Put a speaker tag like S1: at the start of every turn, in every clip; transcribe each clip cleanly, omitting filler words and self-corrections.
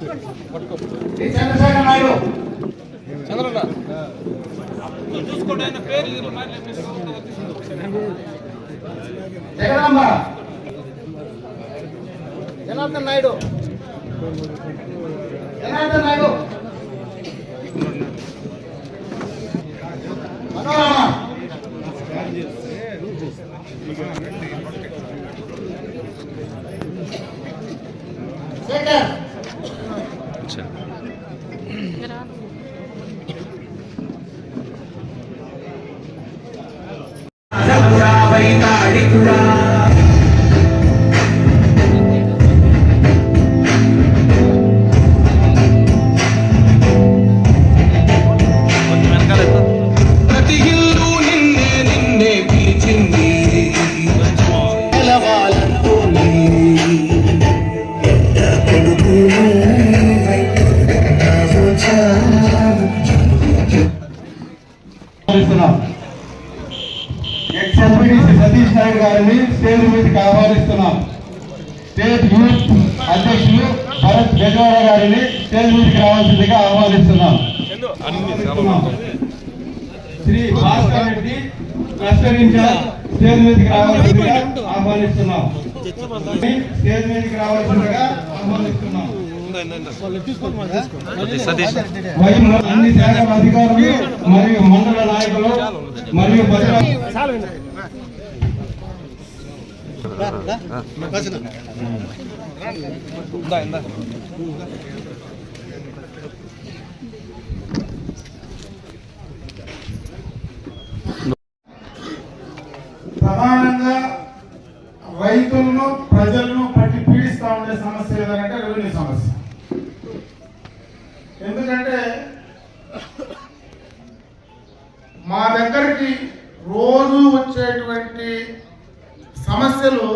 S1: చంద్రశేఖర్ నాయుడు జగదాంబ జనార్దన్ నాయుడు మనోరమ శేఖర్
S2: సతీష్ నాయుడు గారిని స్టేజ్ మీదకి ఆహ్వానిస్తున్నాం. స్టేట్ యూత్ అధ్యక్షులు భరత్ బెజవాడ గారిని స్టేజ్ మీదకి రావాల్సిందిగా ఆహ్వానిస్తున్నాం. Shri Bhaskar Reddy cluster incharge stage మీదకి రావాల్సిందిగా ఆహ్వానిస్తున్నాం. స్టేజ్ మీదకి రావాల్సిందిగా ఆహ్వానిస్తున్నాం. అన్ని శాఖల అధికారులు మరియు మండల నాయకులు మరియు ప్రధానంగా రైతులను ప్రజలను పట్టి పీడిస్తా ఉండే సమస్య ఏదంటే రెవెన్యూ సమస్య. ఎందుకంటే మా దగ్గరికి రోజు వచ్చేటువంటి సమస్యలు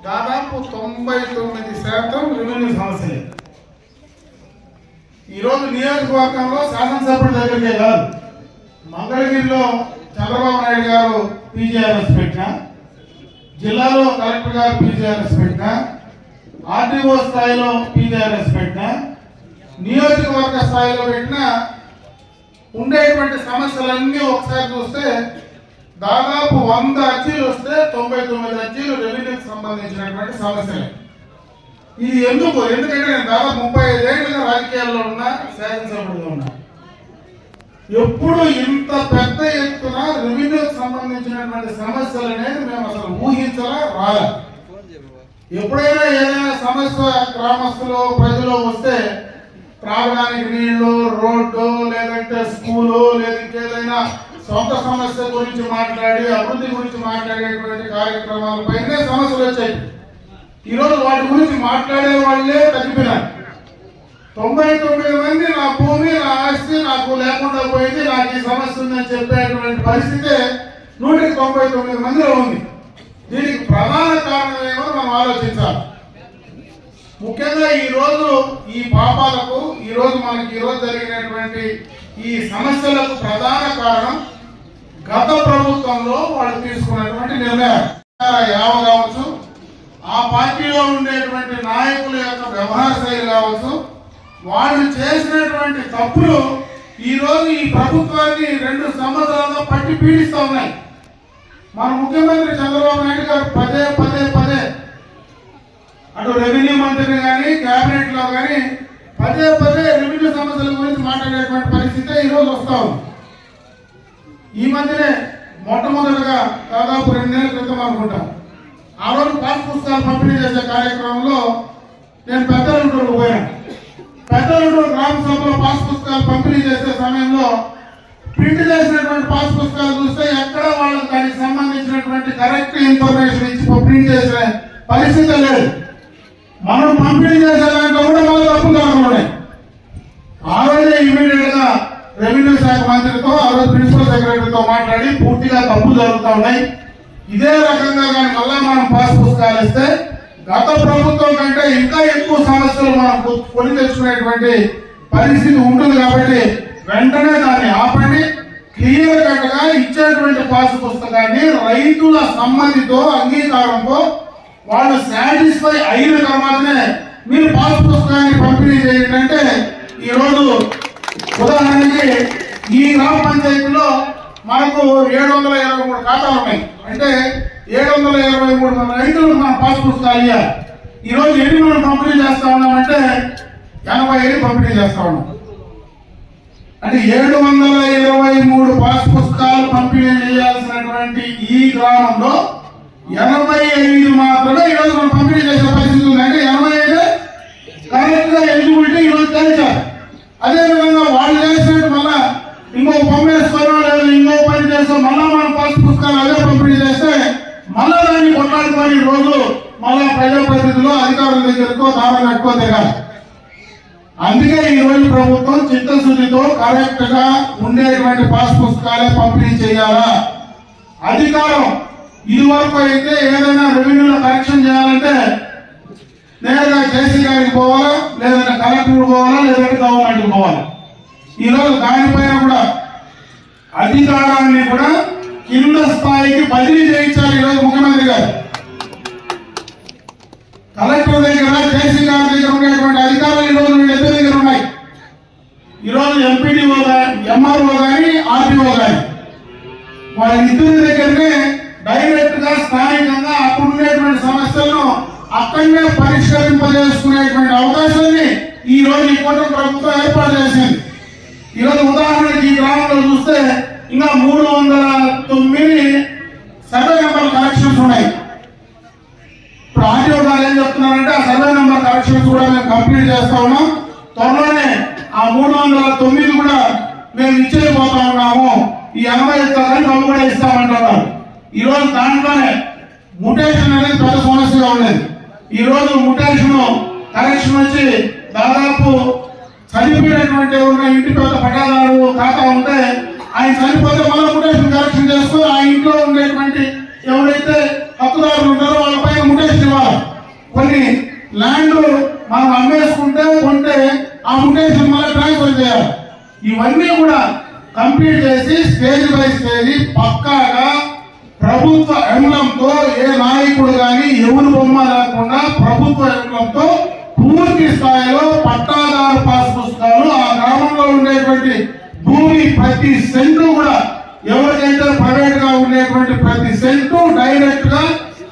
S2: దాదాపు 99% రెవెన్యూ సమస్యలే. ఈరోజు నియోజకవర్గంలో శాసనసభ్యుల దగ్గరికే కాదు, మంగళగిరిలో చంద్రబాబు నాయుడు గారు పీజీఆర్ఎస్ పెట్టినా, జిల్లాలో కలెక్టర్ గారు పీజీఆర్ఎస్ పెట్టినా, ఆర్టీఓ స్థాయిలో పీజీఆర్ఎస్ పెట్టినా, నియోజకవర్గ స్థాయిలో పెట్టినా ఉండేటువంటి సమస్యలన్నీ ఒకసారి చూస్తే దాదాపు 100 అర్జీలు వస్తే 99 అర్జీలు రెవెన్యూకి సంబంధించినటువంటి సమస్యలే. ఇది ఎందుకంటే నేను దాదాపు 35 ఏళ్ళుగా రాజకీయాల్లో ఉన్నా, శాసనసభ్యులుగా ఉన్నా. ఎప్పుడు ఇంత పెద్ద ఎత్తున రెవెన్యూకి సంబంధించినటువంటి సమస్యలు అనేది మేము అసలు ఊహించలా రాలే. ఎప్పుడైనా ఏదైనా సమస్య గ్రామస్తులు ప్రజలు వస్తే త్రాగడానికి నీళ్లు, రోడ్డు, లేదంటే స్కూలు, లేదా ఇంకేదైనా సొంత సమస్య గురించి మాట్లాడి అభివృద్ధి గురించి మాట్లాడేటువంటి కార్యక్రమాలపైనే సమస్యలు వచ్చాయి. ఈరోజు వాటి గురించి మాట్లాడే వాళ్ళే తగ్గిపోయినారు. 99 మంది నా భూమి, నా ఆస్తి నాకు లేకుండా పోయింది, నాకు ఈ సమస్య ఉందని చెప్పేటువంటి పరిస్థితి 199 మందిలో ఉంది. దీనికి ప్రధాన కారణం ఏమో మనం ఆలోచించాలి. ముఖ్యంగా ఈరోజు ఈ పాపాలకు, మనకి ఈరోజు జరిగినటువంటి ఈ సమస్యలకు ప్రధాన కారణం గత ప్రభుత్వంలో వాళ్ళు తీసుకున్నటువంటి నిర్ణయాలు కావచ్చు, ఆ పార్టీలో ఉండేటువంటి నాయకుల యొక్క వ్యవహార శైలి కావచ్చు, వాళ్ళు చేసినటువంటి తప్పులు ఈరోజు ఈ ప్రభుత్వాన్ని 2 సంవత్సరాలుగా పట్టి పీడిస్తూ ఉన్నాయి. మన ముఖ్యమంత్రి చంద్రబాబు నాయుడు గారు పదే అటు రెవెన్యూ మంత్రిని కానీ కేబినెట్ లో కానీ పదే రెవెన్యూ సమస్యల గురించి మాట్లాడేటువంటి పరిస్థితి ఈరోజు వస్తా ఉంది. ఈ మధ్యనే మొట్టమొదటిగా దాదాపు 2 నెలల క్రితం అనుకుంటా, ఆ రోజు పాస్ పుస్తకాలు పంపిణీ చేసే కార్యక్రమంలో నేను పెద్దలూరు పోయాను. పెద్దలూరు గ్రామ సభలో పాస్ పుస్తకాలు పంపిణీ చేసే సమయంలో ప్రింట్ చేసినటువంటి పాస్ పుస్తకాలు చూస్తే ఎక్కడ వాళ్ళకి దానికి సంబంధించినటువంటి కరెక్ట్ ఇన్ఫర్మేషన్ ఇచ్చి ప్రింట్ చేసే పరిస్థితి లేదు. మనం పంపిణీ చేసే దాంట్లో కూడా మన తప్పులు ఉన్నాయి. ఆ రోజే ఇమీడియట్ గా రెవెన్యూ శాఖ మంత్రితో, ఆ రోజు ప్రిన్సిపల్ సెక్రటరీతో మాట్లాడి పూర్తిగా తప్పులు జరుగుతూ ఉన్నాయి. ఇదే రకంగా కానీ మళ్ళా మనం పాస్ పుస్తకాలు ఇస్తే గత ప్రభుత్వం కంటే ఇంకా ఎక్కువ సమస్యలు మనం కొని తెచ్చుకునేటువంటి పరిస్థితి ఉంటుంది. కాబట్టి వెంటనే దాన్ని ఆపండి. క్లియర్ కట్ గా ఇచ్చేటువంటి పాస్ పుస్తకాన్ని రైతుల సమ్మతితో, అంగీకారంతో వాళ్ళు సాటిస్ఫై అయిన తర్వాతనే మీరు పాస్ పుస్తకాన్ని పంపిణీ చేయండి అంటే ఈరోజు ఉదాహరణకి ఈ గ్రామ పంచాయతీలో మనకు 723 ఖాతాలు ఉన్నాయి. అంటే 723 మంది రైతులు మన పాస్ పుస్తకాలు ఇవ్వాలి. ఈరోజు ఎన్ని మనం పంపిణీ చేస్తా ఉన్నామంటే 85 పంపిణీ చేస్తా ఉన్నాం. అంటే 723 పాస్ పుస్తకాలు పంపిణీ చేయాల్సినటువంటి ఈ గ్రామంలో 85 మాత్రమే ఈరోజు మనం పంపిణీ చేసే పరిస్థితి ఉంది. అంటే 85 కరెక్ట్ గా ఎలిజిబిలిటీ ఈరోజు తెలిసారు. అదేవిధంగా వాళ్ళు చేసినట్టు మళ్ళా ఇంకో పంపేసుకోవడం లేదు, ఇంకో పని చేస్తాం, మళ్ళా మనం పాస్ పుస్తకాలు అదే పంపిణీ చేస్తే మళ్ళా దాన్ని కొట్లాడుకొని రోజు మళ్ళా ప్రజాప్రతినిధులు అధికారుల దగ్గరకు దారం కట్టుకో తిరగాలి. అందుకే ఈ రోజు ప్రభుత్వం చిత్తశుద్ధితో కరెక్ట్ గా ఉండేటువంటి పాస్ పుస్తకాలే పంపిణీ చేయాలా. అధికారం ఇదివరకు అయితే ఏదైనా రెవెన్యూలో కరెక్షన్ చేయాలంటే నేరుగా జేసీ గారికి పోవాలా, లేదంటే కలెక్టర్ పోవాలా, లేదంటే గవర్నమెంట్ పోవాలా. ఈరోజు దానిపైన కూడా అధికారాన్ని కూడా కింద స్థాయికి బదిలీ చేయించాలి. ఈరోజు ముఖ్యమంత్రి గారు కలెక్టర్ దగ్గర, జేసీ గారి దగ్గర ఉండేటువంటి అధికారులు ఈరోజు వీళ్ళిద్దరి దగ్గర ఉన్నాయి. ఈరోజు ఎంపీడీఓ కానీ, ఎంఆర్ఓ కానీ, ఆర్టీఓ కానీ వాళ్ళిద్దరి దగ్గరనే డైరెక్ట్ గా స్థానికంగా అక్కడ ఉండేటువంటి సమస్యలను అక్కడనే పరిష్కరింపజేసుకునేటువంటి అవకాశాన్ని ఈ రోజు ఈ కూటమి ప్రభుత్వం ఏర్పాటు చేసింది. ఈరోజు ఉదాహరణకి ఈ గ్రామంలో చూస్తే ఇంకా 309 సర్వే నెంబర్ కరెక్షన్స్ ఉన్నాయి. ఇప్పుడు ఆర్టీఓ గారు ఏం చెప్తున్నారంటే ఆ సర్వే నెంబర్ కరెక్షన్స్ కూడా మేము కంప్లీట్ చేస్తా ఉన్నాం. త్వరలోనే ఆ 309 కూడా మేము ఇచ్చేయబోతా ఉన్నాము. ఈ 80 తరగతి కూడా ఇస్తామంటున్నారు. ఈ రోజు దాంట్లోనే ముటేషన్ అనేది పెద్ద సమస్యగా ఉండేది. ఈ రోజు ముటేషన్ కరెక్షన్ వచ్చి దాదాపు చనిపోయినటువంటి ఉన్న ఇంటి పెద్ద పట్టాదారు ఖాతా ఉంటే ఆయన చనిపోతే మళ్ళీ ముటేషన్ కరెక్షన్ చేసుకుని ఆ ఇంట్లో ఉండేటువంటి ఎవరైతే హక్కుదారులు ఉంటారో వాళ్ళపైన ముటేషన్ ఇవ్వాలి. కొన్ని ల్యాండ్ మనం అమ్మేసుకుంటే కొంటే ఆ ముటేషన్ మళ్ళీ ట్రాన్స్ఫర్ చేయాలి. ఇవన్నీ కూడా కంప్లీట్ చేసి స్టేజ్ బై స్టేజ్ పక్కాగా ప్రభుత్వ ఎంబ్లంతో ఏ నాయకుడు కానీ ఎవరు బొమ్మ లేకుండా ప్రభుత్వ ఎంబ్లంతో పూర్తి స్థాయిలో పట్టాదారు పాస్ పుస్తకాలు ఆ గ్రామంలో ఉండేటువంటి భూమి ప్రతి సెంటు కూడా ఎవరికైతే ప్రైవేట్ గా ఉండేటువంటి ప్రతి సెంటు డైరెక్ట్ గా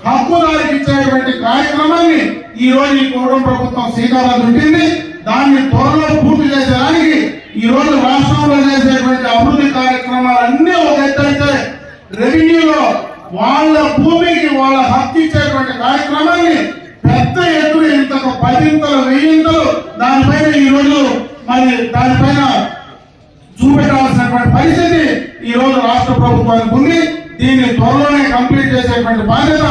S2: హక్కుదారికి ఇచ్చేటువంటి కార్యక్రమాన్ని ఈ రోజు ఈ కూటమి ప్రభుత్వం శ్రీకారం చుట్టింది. దాన్ని త్వరలో పూర్తి చేసేదానికి ఈ రోజు రాష్ట్రంలో చేసేటువంటి అభివృద్ధి కార్యక్రమాలన్నీ ఒక ఎత్తైతే రెవెన్యూలో వాళ్ళ భూమికి వాళ్ళ హక్కు ఇచ్చేటువంటి కార్యక్రమాన్ని పెద్ద ఎత్తున ఇంతకు 10 1000 దానిపైన ఈ రోజు మరి దానిపైన చూపెట్టాల్సినటువంటి పరిస్థితి ఈ రోజు రాష్ట్ర ప్రభుత్వానికి ఉంది. దీన్ని త్వరలోనే కంప్లీట్ చేసేటువంటి బాధ్యత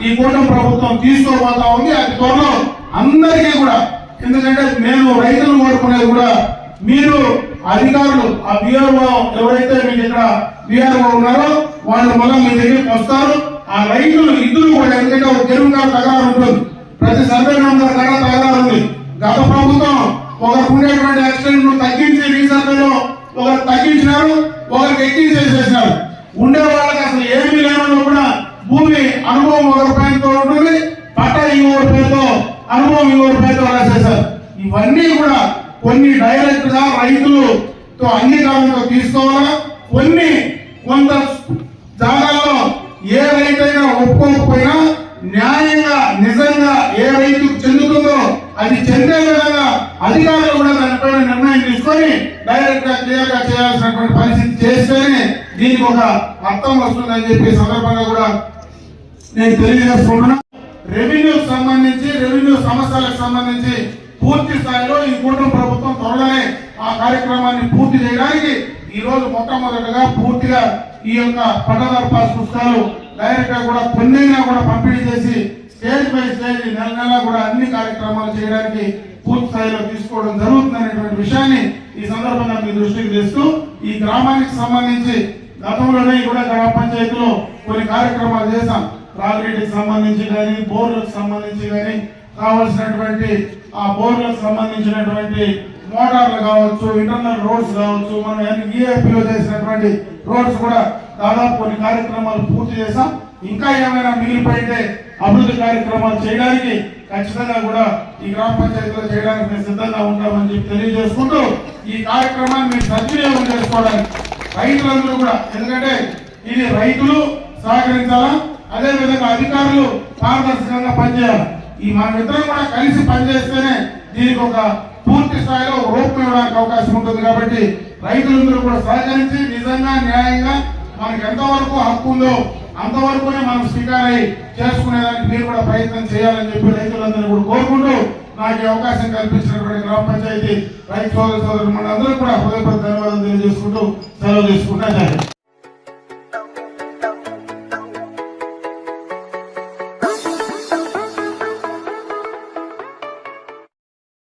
S2: ఈ కూటమి ప్రభుత్వం తీసుకోబోతా ఉంది. అది త్వరలో అందరికీ కూడా, ఎందుకంటే నేను రైతులు కోరుకునేది కూడా మీరు అధికారులు ఆ బిఆర్ఓ ఎవరైతే మీకు ఇక్కడ బిఆర్ఓ ఉన్నారో వాళ్ళు మళ్ళీ మీ దగ్గరికి వస్తారు. ఆ రైతులు ఇద్దరు కూడా, ఎందుకంటే ఒక చెరువు గారు తగరారు ఉంటుంది, ప్రతి సర్వే నెంబర్ కాడ తగరారు ఉంది. గత ప్రభుత్వం ఒకరికి ఉండేటువంటి యాక్సిడెంట్ తగ్గించి రీసర్వేలో ఒకరు తగ్గించినారు, ఒకరికి ఎక్కించేసేసినారు. ఉండే వాళ్ళకి అసలు ఏమీ లేనో కూడా భూమి అనుభవం ఒకరి పేరుతో ఉంటుంది, పట్ట ఇంకొకరి పేరుతో, అనుభవం ఇంకొకరి పేరుతో రాసేశారు. ఇవన్నీ కూడా కొన్ని డైరెక్ట్ గా రైతులతో అంగీకారంతో తీసుకోవాలా. కొంత జాగాల్లో ఏ రైతైనా ఒప్పుకోకపోయినా న్యాయంగా నిజంగా ఏ రైతుకు చెందుతుందో అది చెందే విధంగా అధికారులు కూడా దానిపైన నిర్ణయం తీసుకొని డైరెక్ట్ గా క్లియర్ గా చేయాల్సినటువంటి పరిస్థితి చేస్తేనే దీనికి ఒక అర్థం వస్తుందని చెప్పి సందర్భంగా కూడా నేను తెలియజేసుకుంటున్నా. రెవెన్యూకి సంబంధించి, రెవెన్యూ సమస్యలకు సంబంధించి పూర్తి స్థాయిలో ఈ కూటమి ప్రభుత్వం త్వరలోనే ఆ కార్యక్రమాన్ని పూర్తి చేయడానికి ఈ రోజు మొట్టమొదటిగా పూర్తిగా ఈ యొక్క పట్టాదారు పాస్ పుస్తకాలు డైరెక్ట్ గా కూడా కొన్నైనా కూడా పంపిణీ చేసి స్టేజ్ బై స్టేజ్ నెల కూడా అన్ని కార్యక్రమాలు చేయడానికి పూర్తి స్థాయిలో తీసుకోవడం జరుగుతుందనేటువంటి విషయాన్ని ఈ సందర్భంగా మీ దృష్టికి తెస్తూ, ఈ గ్రామానికి సంబంధించి గతంలోనే కూడా గ్రామ పంచాయతీలో కొన్ని కార్యక్రమాలు చేశాం. త్రాగునీటికి సంబంధించి కానీ, బోర్లకు సంబంధించి కానీ, కావాల్సినటువంటి ఆ బోర్లకు సంబంధించినటువంటి మోటార్లు కావచ్చు, ఇంటర్నల్ రోడ్స్ కావచ్చు, మనం ఈఏపీలో చేసినటువంటి రోడ్స్ కూడా దాదాపు కొన్ని కార్యక్రమాలు పూర్తి చేశాం. ఇంకా ఏమైనా మిగిలిపోయింటే అభివృద్ధి కార్యక్రమాలు చేయడానికి ఖచ్చితంగా కూడా ఈ గ్రామ పంచాయతీలో చేయడానికి మేము సిద్ధంగా ఉంటామని చెప్పి తెలియజేసుకుంటూ ఈ కార్యక్రమాన్ని మేము సద్వినియోగం చేసుకోవడానికి రైతులందరూ కూడా, ఎందుకంటే ఇది రైతులు సహకరించాలా, అదే విధంగా అధికారులు పారదర్శకంగా పనిచేయాలి. ఈ మనమిద్దరం కూడా కలిసి పనిచేస్తేనే దీనికి ఒక పూర్తి స్థాయిలో రూపం ఇవ్వడానికి అవకాశం ఉంటుంది. కాబట్టి రైతులందరూ కూడా సహకరించి నిజంగా న్యాయంగా మనకి ఎంతవరకు హక్కు ఉందో అంతవరకునే మనం స్వీకారై చేసుకునేదానికి మీరు కూడా ప్రయత్నం చేయాలని చెప్పి రైతులందరూ కూడా కోరుకుంటూ నాకు ఈ అవకాశం కల్పించినటువంటి గ్రామ పంచాయతీ రైతు సోదరు మనందరూ కూడా హృదయపూర్వక ధన్యవాదాలు తెలియజేసుకుంటూ సెలవు తీసుకుంటా.